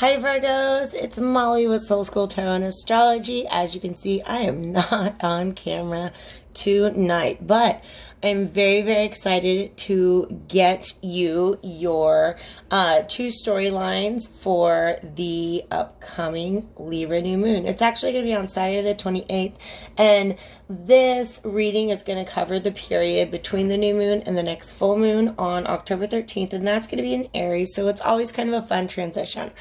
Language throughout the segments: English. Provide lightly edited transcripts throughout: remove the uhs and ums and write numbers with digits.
Hi Virgos, it's Molly with Soul School Tarot and Astrology. As you can see, I am not on camera tonight, but I'm very, very excited to get you your two storylines for the upcoming Libra new moon. It's actually going to be on Saturday the 28th, and this reading is going to cover the period between the new moon and the next full moon on October 13th, and that's going to be in Aries, so it's always kind of a fun transition.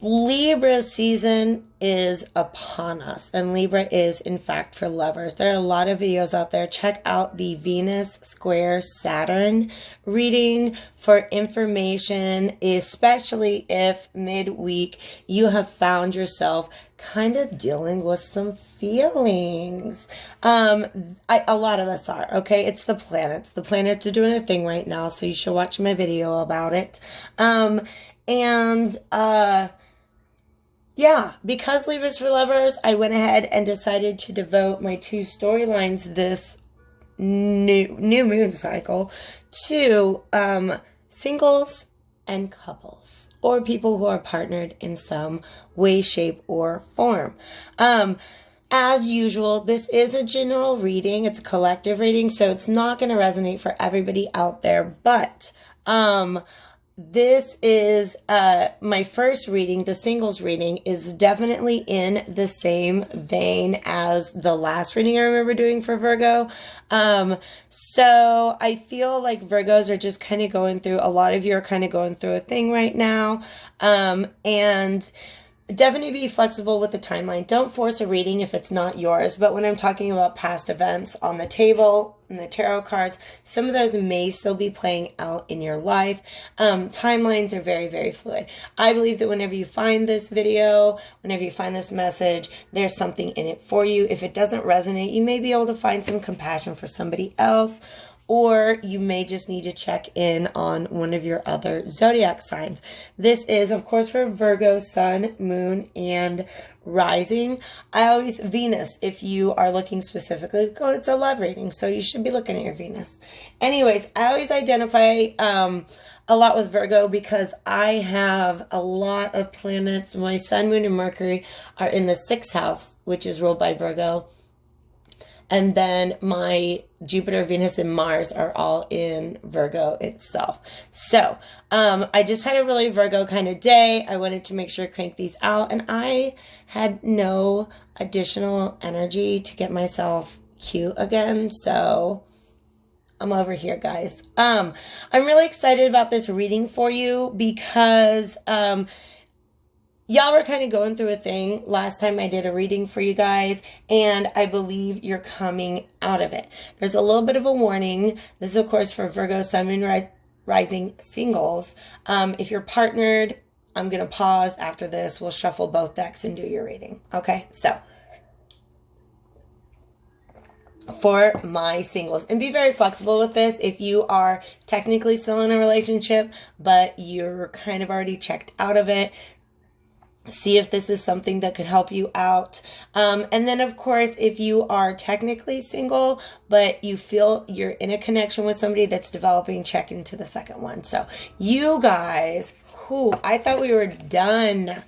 Libra season is upon us, and Libra is in fact for lovers. There are a lot of videos out there. Check out the Venus square Saturn reading for information, especially if midweek you have found yourself kind of dealing with some feelings. A lot of us are, okay? It's the planets. The planets are doing a thing right now, so you should watch my video about it. Yeah, because Libra's for lovers, I went ahead and decided to devote my two storylines this new moon cycle to singles and couples, or people who are partnered in some way, shape, or form. As usual, this is a general reading. It's a collective reading, so it's not going to resonate for everybody out there, but this is my first reading. The singles reading is definitely in the same vein as the last reading I remember doing for Virgo. So I feel like Virgos are just kind of going through, a lot of you are kind of going through a thing right now. And definitely be flexible with the timeline. Don't force a reading if it's not yours. But when I'm talking about past events on the table and the tarot cards, some of those may still be playing out in your life. Timelines are very, very fluid. I believe that whenever you find this video, whenever you find this message, there's something in it for you. If it doesn't resonate, you may be able to find some compassion for somebody else, or you may just need to check in on one of your other zodiac signs. This is, of course, for Virgo, sun, moon, and rising. Venus, if you are looking specifically, it's a love reading, so you should be looking at your Venus. Anyways, I always identify a lot with Virgo because I have a lot of planets. My sun, moon, and Mercury are in the 6th house, which is ruled by Virgo. And then my Jupiter, Venus, and Mars are all in Virgo itself. So I just had a really Virgo kind of day. I wanted to make sure to crank these out. And I had no additional energy to get myself cute again. So I'm over here, guys. I'm really excited about this reading for you because y'all were kind of going through a thing last time I did a reading for you guys, and I believe you're coming out of it. There's a little bit of a warning. This is, of course, for Virgo, Sun, Moon, Rising singles. If you're partnered, I'm going to pause after this. We'll shuffle both decks and do your reading. Okay, so for my singles, and be very flexible with this. If you are technically still in a relationship, but you're kind of already checked out of it, see if this is something that could help you out. And then, of course, if you are technically single, but you feel you're in a connection with somebody that's developing, check into the second one. So you guys, I thought we were done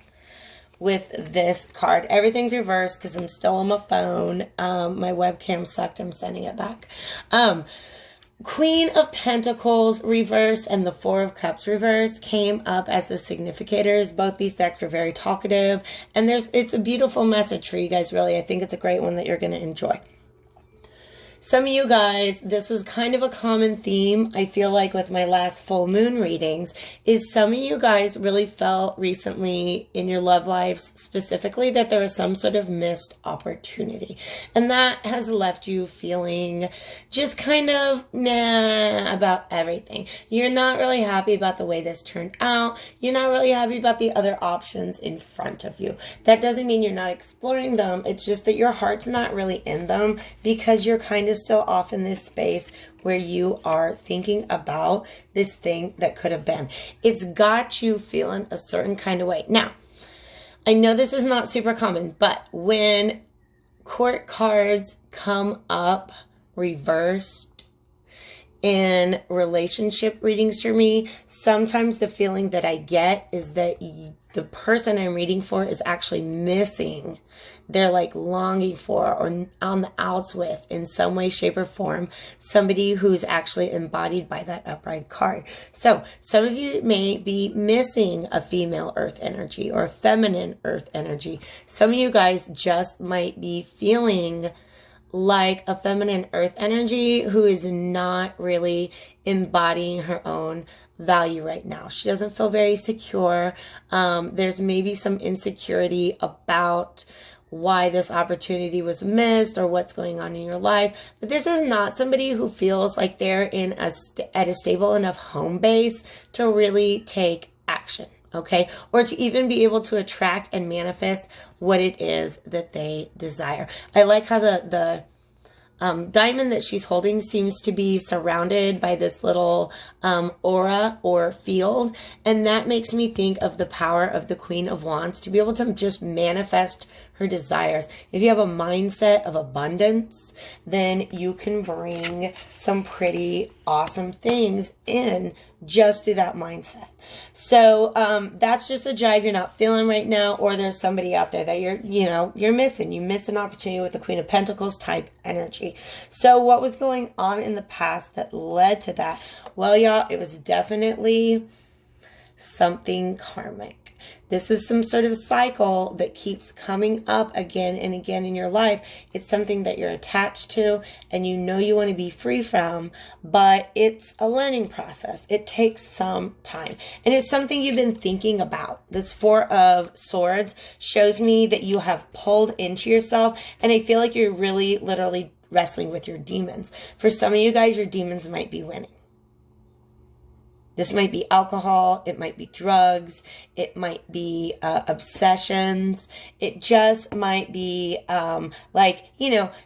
with this card. Everything's reversed because I'm still on my phone. My webcam sucked. I'm sending it back. Queen of Pentacles reversed and the Four of Cups reversed came up as the significators. Both these decks are very talkative, and it's a beautiful message for you guys, really. I think it's a great one that you're going to enjoy. Some of you guys, this was kind of a common theme, I feel like, with my last full moon readings, is some of you guys really felt recently in your love lives specifically that there was some sort of missed opportunity. And that has left you feeling just kind of nah about everything. You're not really happy about the way this turned out. You're not really happy about the other options in front of you. That doesn't mean you're not exploring them. It's just that your heart's not really in them because you're kind of still off in this space where you are thinking about this thing that could have been. It's got you feeling a certain kind of way. Now, I know this is not super common, but when court cards come up reversed, in relationship readings for me, sometimes the feeling that I get is that the person I'm reading for is actually missing. They're like longing for or on the outs with in some way, shape, or form somebody who's actually embodied by that upright card. So some of you may be missing a female earth energy or a feminine earth energy. Some of you guys just might be feeling like a feminine earth energy who is not really embodying her own value right now. She doesn't feel very secure. There's maybe some insecurity about why this opportunity was missed or what's going on in your life. But this is not somebody who feels like they're in at a stable enough home base to really take action. Okay, or to even be able to attract and manifest what it is that they desire. I like how the diamond that she's holding seems to be surrounded by this little aura or field, and that makes me think of the power of the Queen of Wands to be able to just manifest her desires. If you have a mindset of abundance, then you can bring some pretty awesome things in just through that mindset. So that's just a jive you're not feeling right now, or there's somebody out there that you're missing. You missed an opportunity with the Queen of Pentacles type energy. So what was going on in the past that led to that? Well, y'all, it was definitely something karmic. This is some sort of cycle that keeps coming up again and again in your life. It's something that you're attached to and you know you want to be free from, but it's a learning process. It takes some time. And it's something you've been thinking about. This Four of Swords shows me that you have pulled into yourself, and I feel like you're really literally wrestling with your demons. For some of you guys, your demons might be winning. This might be alcohol, it might be drugs, it might be obsessions, it just might be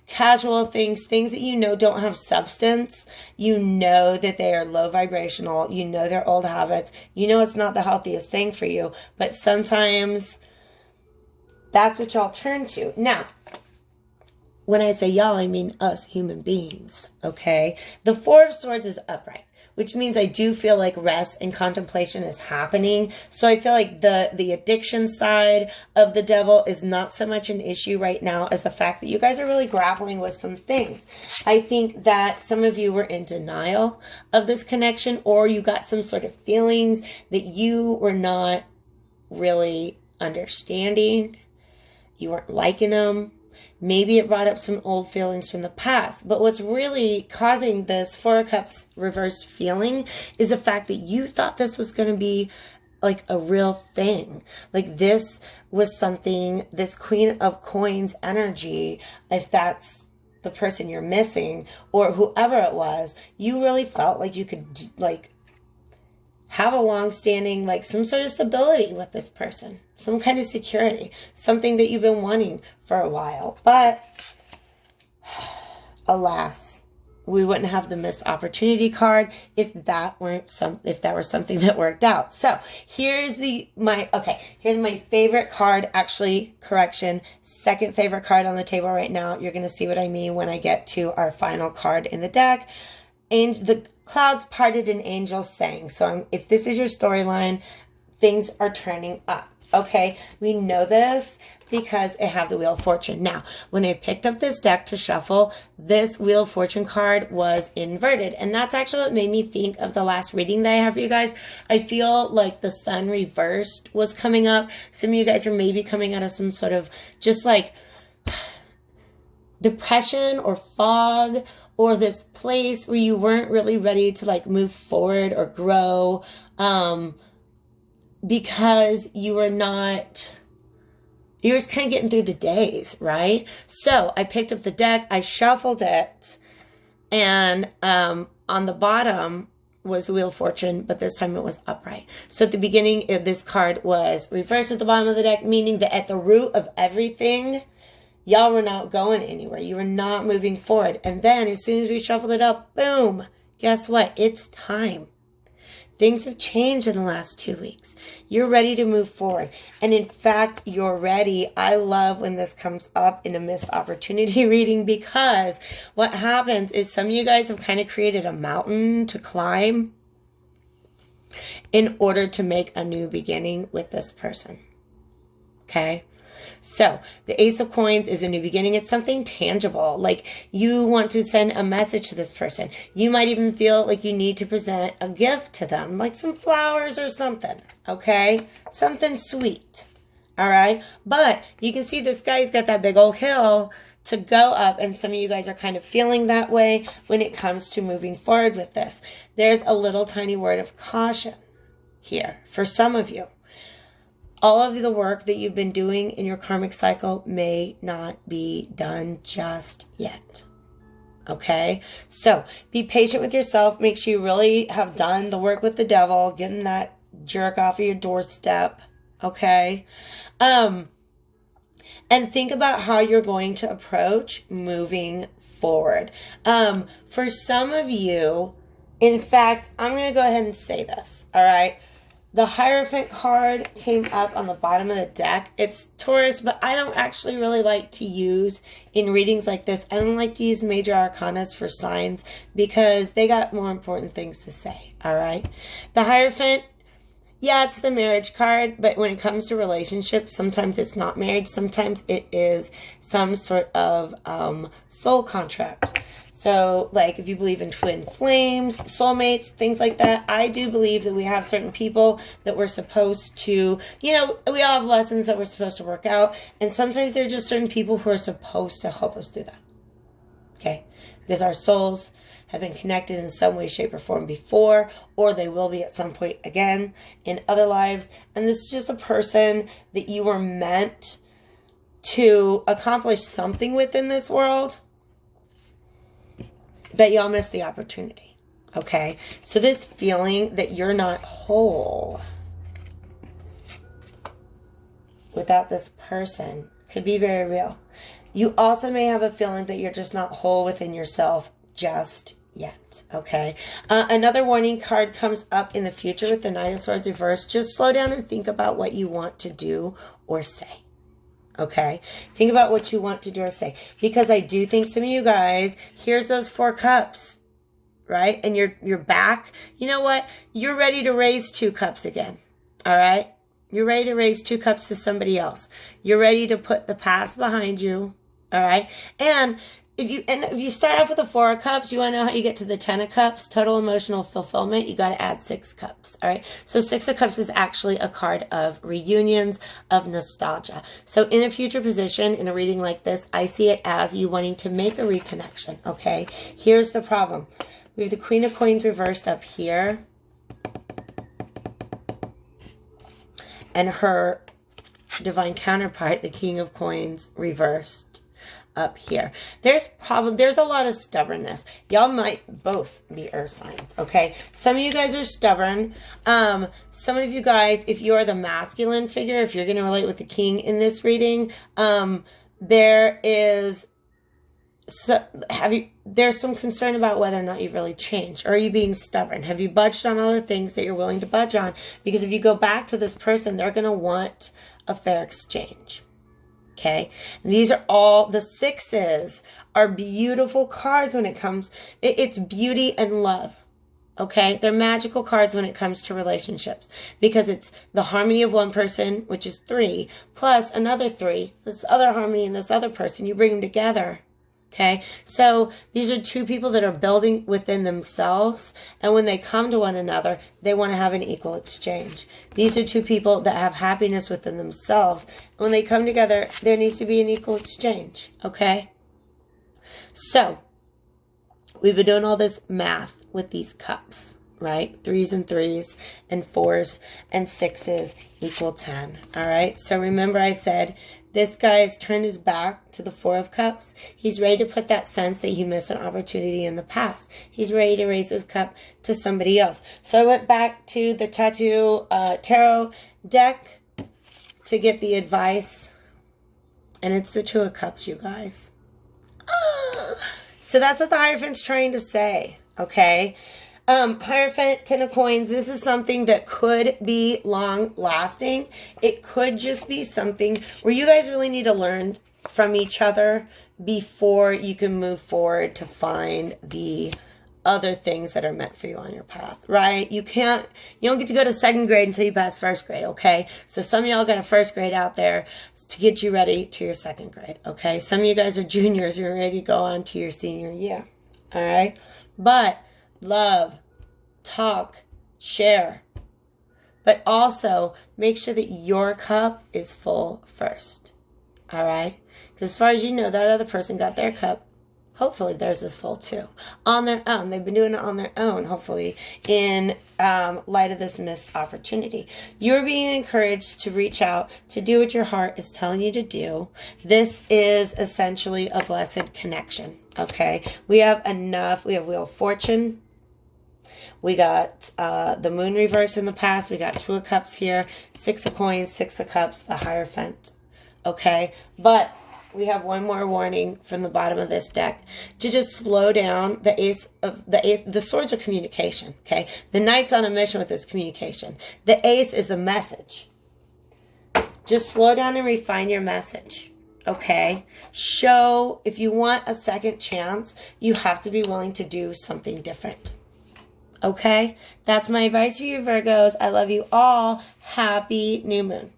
casual things that you know don't have substance. You know that they are low vibrational, you know they're old habits, you know it's not the healthiest thing for you, but sometimes that's what y'all turn to. Now, when I say y'all, I mean us human beings, okay? The Four of Swords is upright, which means I do feel like rest and contemplation is happening. So I feel like the addiction side of the devil is not so much an issue right now as the fact that you guys are really grappling with some things. I think that some of you were in denial of this connection, or you got some sort of feelings that you were not really understanding. You weren't liking them. Maybe it brought up some old feelings from the past. But what's really causing this Four of Cups reversed feeling is the fact that you thought this was going to be like a real thing. Like this was something, this Queen of Coins energy, if that's the person you're missing or whoever it was, you really felt like you could have a long-standing, some sort of stability with this person. Some kind of security. Something that you've been wanting for a while. But, alas, we wouldn't have the missed opportunity card if that were something that worked out. So, here's my favorite card. Actually, correction, second favorite card on the table right now. You're going to see what I mean when I get to our final card in the deck. And the clouds parted and angels sang. So if this is your storyline, things are turning up. Okay, we know this because I have the Wheel of Fortune. Now, when I picked up this deck to shuffle, this Wheel of Fortune card was inverted. And that's actually what made me think of the last reading that I have for you guys. I feel like the sun reversed was coming up. Some of you guys are maybe coming out of some sort of just depression or fog, or this place where you weren't really ready to move forward or grow, because you were just kind of getting through the days, right? So I picked up the deck, I shuffled it, and on the bottom was the Wheel of Fortune, but this time it was upright. So at the beginning, this card was reversed at the bottom of the deck, meaning that at the root of everything, y'all were not going anywhere. You were not moving forward. And then as soon as we shuffled it up, boom, guess what? It's time. Things have changed in the last 2 weeks. You're ready to move forward. And in fact, you're ready. I love when this comes up in a missed opportunity reading, because what happens is some of you guys have kind of created a mountain to climb in order to make a new beginning with this person. Okay? So the Ace of Coins is a new beginning. It's something tangible. Like, you want to send a message to this person. You might even feel like you need to present a gift to them, like some flowers or something. Okay? Something sweet. All right? But you can see this guy's got that big old hill to go up, and some of you guys are kind of feeling that way when it comes to moving forward with this. There's a little tiny word of caution here for some of you. All of the work that you've been doing in your karmic cycle may not be done just yet. Okay? So be patient with yourself. Make sure you really have done the work with the devil, getting that jerk off of your doorstep. Okay? And think about how you're going to approach moving forward. For some of you, in fact, I'm going to go ahead and say this. All right? The Hierophant card came up on the bottom of the deck. It's Taurus, but I don't actually really like to use in readings like this. I don't like to use major arcanas for signs because they got more important things to say. All right. The Hierophant, yeah, it's the marriage card, but when it comes to relationships, sometimes it's not marriage. Sometimes it is some sort of soul contract. So, like, if you believe in twin flames, soulmates, things like that, I do believe that we have certain people that we're supposed to, we all have lessons that we're supposed to work out. And sometimes there are just certain people who are supposed to help us do that. Okay? Because our souls have been connected in some way, shape, or form before, or they will be at some point again in other lives. And this is just a person that you were meant to accomplish something within this world, but y'all missed the opportunity. Okay? So this feeling that you're not whole without this person could be very real. You also may have a feeling that you're just not whole within yourself just yet. Okay? Another warning card comes up in the future with the Knight of Swords reversed. Just slow down and think about what you want to do or say. Okay? Think about what you want to do or say. Because I do think some of you guys, here's those 4 cups, right? And you're back. You know what? You're ready to raise 2 cups again. All right? You're ready to raise 2 cups to somebody else. You're ready to put the past behind you. All right? And if you start off with the 4 of cups, you want to know how you get to the 10 of cups, total emotional fulfillment, you got to add 6 cups. All right. So 6 of cups is actually a card of reunions, of nostalgia. So in a future position, in a reading like this, I see it as you wanting to make a reconnection. Okay. Here's the problem. We have the Queen of Coins reversed up here. And her divine counterpart, the King of Coins, reversed up here. There's a lot of stubbornness. Y'all might both be earth signs, okay? Some of you guys are stubborn. Some of you guys, if you're the masculine figure, if you're going to relate with the king in this reading, there's some concern about whether or not you've really changed. Or are you being stubborn? Have you budged on all the things that you're willing to budge on? Because if you go back to this person, they're going to want a fair exchange. Okay, and these are all, the 6s are beautiful cards when it comes, it's beauty and love. Okay, they're magical cards when it comes to relationships because it's the harmony of one person, which is 3, plus another 3, this other harmony in this other person, you bring them together. Okay, so these are 2 people that are building within themselves, and when they come to one another, they want to have an equal exchange. These are 2 people that have happiness within themselves, and when they come together, there needs to be an equal exchange. Okay, so we've been doing all this math with these cups, right? 3s and 3s, and 4s and 6s equal 10. All right, so remember I said this guy has turned his back to the 4 of cups. He's ready to put that sense that he missed an opportunity in the past. He's ready to raise his cup to somebody else. So I went back to the tarot deck to get the advice. And it's the 2 of cups, you guys. So that's what the Hierophant's trying to say, okay? Hierophant, Ten of Coins, this is something that could be long lasting. It could just be something where you guys really need to learn from each other before you can move forward to find the other things that are meant for you on your path, right? You don't get to go to second grade until you pass first grade, okay? So some of y'all got a first grade out there to get you ready to your second grade, okay? Some of you guys are juniors, you're ready to go on to your senior year, all right? But love, talk, share, but also make sure that your cup is full first, all right? Because as far as you know, that other person got their cup. Hopefully theirs is full too. On their own. They've been doing it on their own, hopefully, in light of this missed opportunity. You're being encouraged to reach out, to do what your heart is telling you to do. This is essentially a blessed connection, okay? We have enough. We have Wheel of Fortune. We got the Moon reverse in the past. We got Two of Cups here. Six of Coins, Six of Cups, the Hierophant, okay? But we have one more warning from the bottom of this deck to just slow down. The swords are communication, okay? The Knight's on a mission with this communication. The Ace is a message. Just slow down and refine your message, okay? If you want a second chance, you have to be willing to do something different, okay? That's my advice for you, Virgos. I love you all. Happy new moon.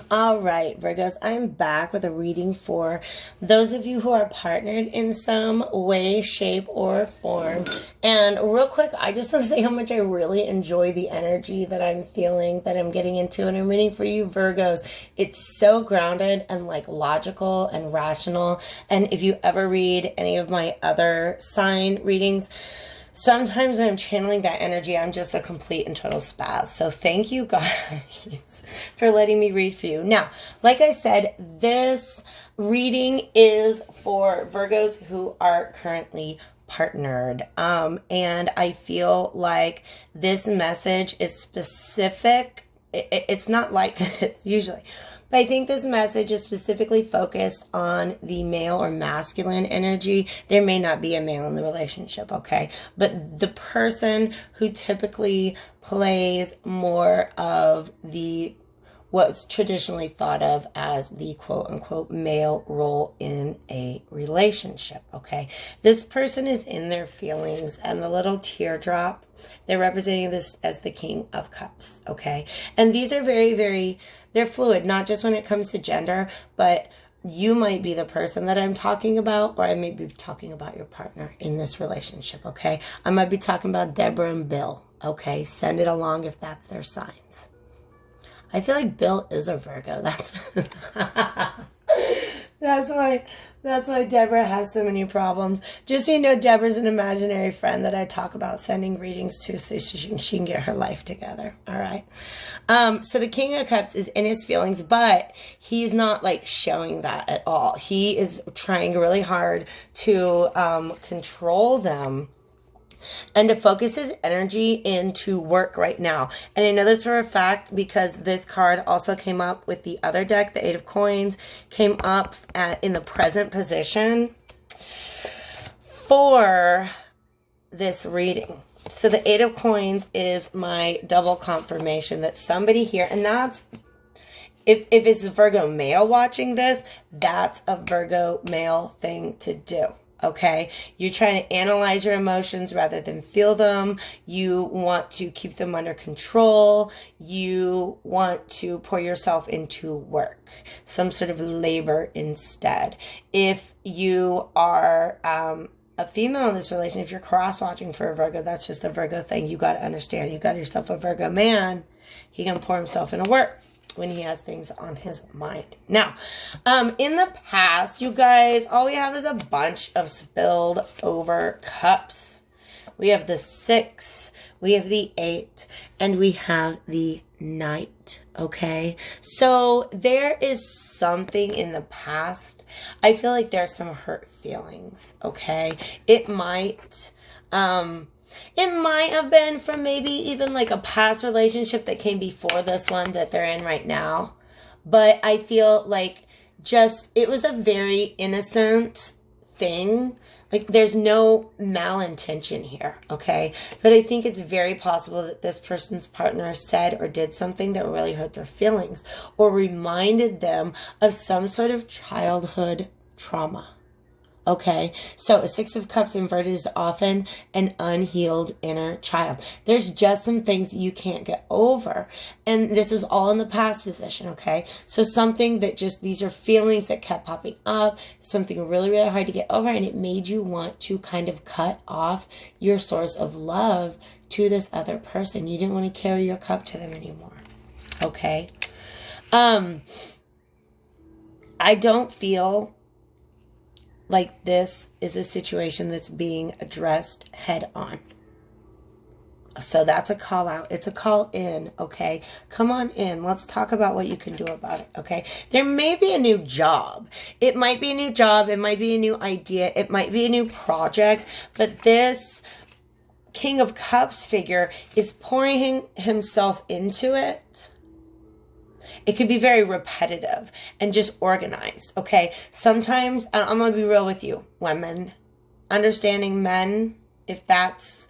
All right, Virgos, I'm back with a reading for those of you who are partnered in some way, shape, or form. And real quick, I just want to say how much I really enjoy the energy that I'm feeling, that I'm getting into. And I'm reading for you, Virgos. It's so grounded and like logical and rational. And if you ever read any of my other sign readings, sometimes when I'm channeling that energy, I'm just a complete and total spaz. So thank you guys for letting me read for you. Now, like I said, this reading is for Virgos who are currently partnered. And I feel like this message is specific. It's not like this usually. But I think this message is specifically focused on the male or masculine energy. There may not be a male in the relationship, okay? But the person who typically plays more of what's traditionally thought of as the quote-unquote male role in a relationship, okay? This person is in their feelings, and the little teardrop, they're representing this as the King of Cups, okay? And these are very, very, they're fluid, not just when it comes to gender, but you might be the person that I'm talking about, or I may be talking about your partner in this relationship, okay? I might be talking about Deborah and Bill, okay? Send it along if that's their signs. I feel like Bill is a Virgo. That's why Deborah has so many problems. Just so you know, Deborah's an imaginary friend that I talk about sending readings to so she can get her life together. All right. So the King of Cups is in his feelings, but he's not like showing that at all. He is trying really hard to control them and to focus his energy into work right now. And I know this for a fact because this card also came up with the other deck, the Eight of Coins, came up in the present position for this reading. So the Eight of Coins is my double confirmation that somebody here, and that's, if it's a Virgo male watching this, that's a Virgo male thing to do. Okay, you're trying to analyze your emotions rather than feel them. You want to keep them under control. You want to pour yourself into work, some sort of labor instead. If you are a female in this relation, if you're cross-watching for a Virgo, that's just a Virgo thing. You got to understand. You got yourself a Virgo man. He can pour himself into work when he has things on his mind. Now, in the past, you guys, all we have is a bunch of spilled over cups. We have the 6, we have the 8, and we have the Knight, okay? So there is something in the past. I feel like there's some hurt feelings, okay? It might have been from maybe even like a past relationship that came before this one that they're in right now. But I feel like it was a very innocent thing Like, there's no malintention here, okay? But I think it's very possible that this person's partner said or did something that really hurt their feelings or reminded them of some sort of childhood trauma. Okay, so a Six of Cups inverted is often an unhealed inner child. There's just some things you can't get over. And this is all in the past position, okay? So something that just, these are feelings that kept popping up, something really, really hard to get over, and it made you want to kind of cut off your source of love to this other person. You didn't want to carry your cup to them anymore, okay? I don't feel like this is a situation that's being addressed head on. So that's a call out. It's a call in, okay? Come on in. Let's talk about what you can do about it, okay? There may be a new job. It might be a new job. It might be a new idea. It might be a new project. But this King of Cups figure is pouring himself into it. It could be very repetitive and just organized, okay? Sometimes, I'm going to be real with you, women. Understanding men, if that's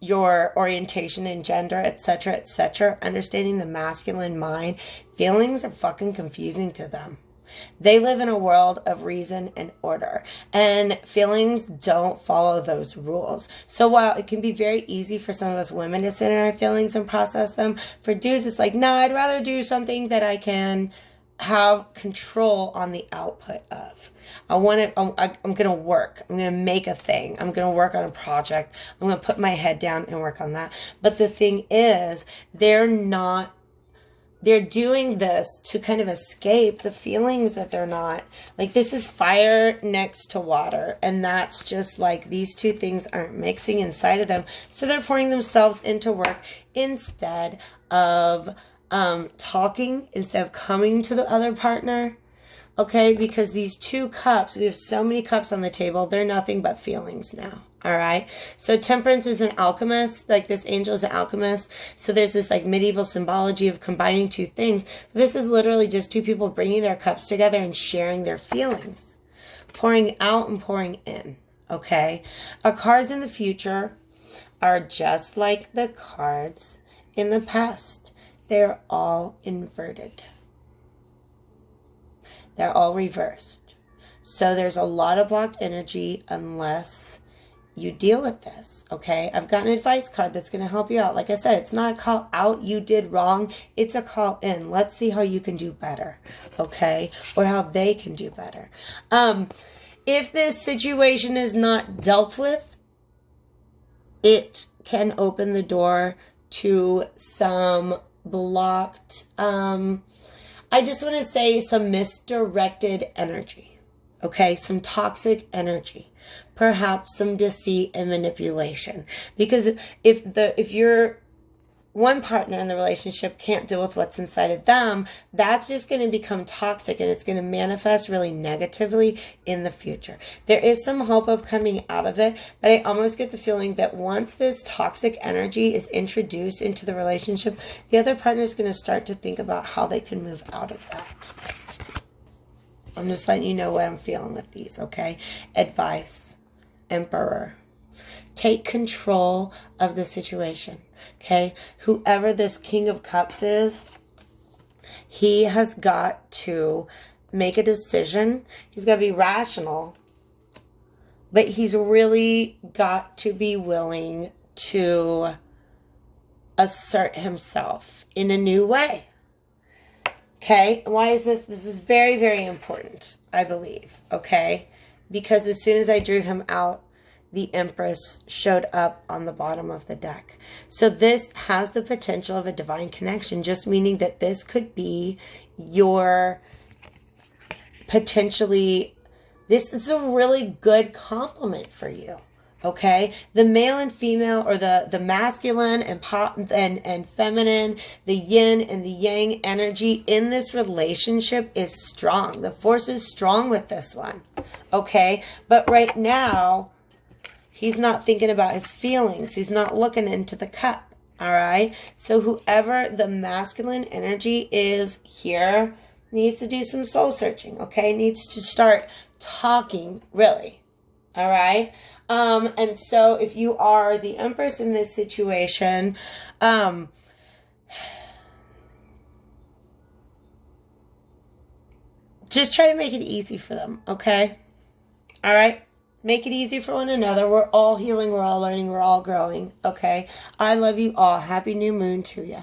your orientation in gender, etc., understanding the masculine mind, feelings are fucking confusing to them. They live in a world of reason and order, and feelings don't follow those rules. So while it can be very easy for some of us women to sit in our feelings and process them, for dudes it's like, nah, I'd rather do something that I can have control on the output of. I'm going to work. I'm going to make a thing. I'm going to work on a project. I'm going to put my head down and work on that. But the thing is, they're doing this to kind of escape the feelings that they're not. Like, this is fire next to water. And that's just like, these two things aren't mixing inside of them. So they're pouring themselves into work instead of talking, instead of coming to the other partner. Okay, because these two cups, we have so many cups on the table, they're nothing but feelings now. All right. So Temperance is an alchemist. Like, this angel is an alchemist. So there's this like medieval symbology of combining two things. This is literally just two people bringing their cups together and sharing their feelings, pouring out and pouring in. Okay. Our cards in the future are just like the cards in the past. They're all inverted. They're all reversed. So there's a lot of blocked energy unless you deal with this, okay? I've got an advice card that's going to help you out. Like I said, it's not a call out, you did wrong. It's a call in. Let's see how you can do better, okay? Or how they can do better. If this situation is not dealt with, it can open the door to some blocked, I just want to say some misdirected energy, okay? Some toxic energy. Perhaps some deceit and manipulation. Because if your one partner in the relationship can't deal with what's inside of them, that's just going to become toxic, and it's going to manifest really negatively in the future. There is some hope of coming out of it, but I almost get the feeling that once this toxic energy is introduced into the relationship, the other partner is going to start to think about how they can move out of that. I'm just letting you know what I'm feeling with these, okay? Advice. Emperor. Take control of the situation, okay? Whoever this King of Cups is, he has got to make a decision. He's got to be rational, but he's really got to be willing to assert himself in a new way. Okay, why is this? This is very, very important, I believe, okay? Because as soon as I drew him out, the Empress showed up on the bottom of the deck. So this has the potential of a divine connection, just meaning that this could be your potentially, this is a really good compliment for you. Okay, the male and female, or the masculine and feminine, the yin and the yang energy in this relationship is strong. The force is strong with this one. Okay, but right now, he's not thinking about his feelings. He's not looking into the cup. All right, so whoever the masculine energy is here needs to do some soul searching. Okay, needs to start talking, really. All right. And so if you are the Empress in this situation, just try to make it easy for them. Okay. All right. Make it easy for one another. We're all healing. We're all learning. We're all growing. Okay. I love you all. Happy new moon to you.